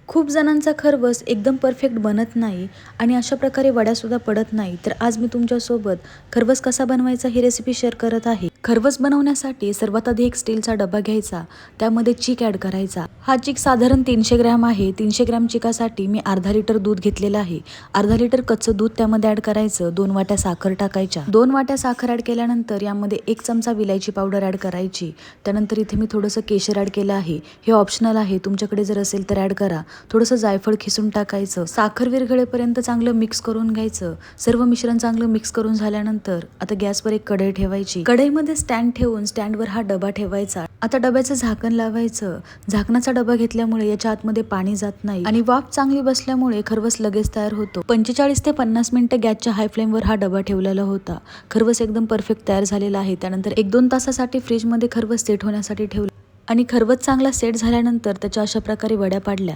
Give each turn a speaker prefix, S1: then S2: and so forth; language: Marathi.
S1: खूप जणांचा खरवस एकदम परफेक्ट बनत नाही आणि अशा प्रकारे वड्यासुद्धा पडत नाही. तर आज मी तुमच्यासोबत खरवस कसा बनवायचा ही रेसिपी शेअर करत आहे. खरवस बनवण्यासाठी सर्वात आधी एक स्टीलचा डबा घ्यायचा, त्यामध्ये चीक ॲड करायचा. हा चीक साधारण 300 ग्रॅम आहे. 300 ग्रॅम चिकासाठी मी अर्धा लिटर दूध घेतलेलं आहे. अर्धा लिटर कच्चं दूध त्यामध्ये ॲड करायचं. 2 वाट्या साखर टाकायच्या. 2 वाट्या साखर ॲड केल्यानंतर यामध्ये 1 चमचा विलायची पावडर ॲड करायची. त्यानंतर इथे मी थोडंसं केशर ॲड केलं आहे. हे ऑप्शनल आहे, तुमच्याकडे जर असेल तर ॲड करा. थोडंसं जायफळ खिसून टाकायचं. साखर विरघळेपर्यंत चांगलं मिक्स करून घ्यायचं. सर्व मिश्रण चांगलं मिक्स करून झाल्यानंतर आता गॅसवर एक कढई ठेवायची. कढईमध्ये स्टँड ठेवून स्टँडवर हा डबा ठेवायचा. आता डब्याचं झाकण लावायचं. झाकणाचा डबा घेतल्यामुळे याच्या आतमध्ये पाणी जात नाही आणि वाफ चांगली बसल्यामुळे खरवस लगेच तयार होतो. 45 ते 50 मिनिटं गॅसच्या हाय फ्लेमवर हा डबा ठेवलेला होता. खरवस एकदम परफेक्ट तयार झालेला आहे. त्यानंतर 1-2 तासासाठी फ्रीजमध्ये खरवस सेट होण्यासाठी ठेवलं आणि खरवस चांगला सेट झाल्यानंतर त्याच्या अशा प्रकारे वड्या पाडल्या.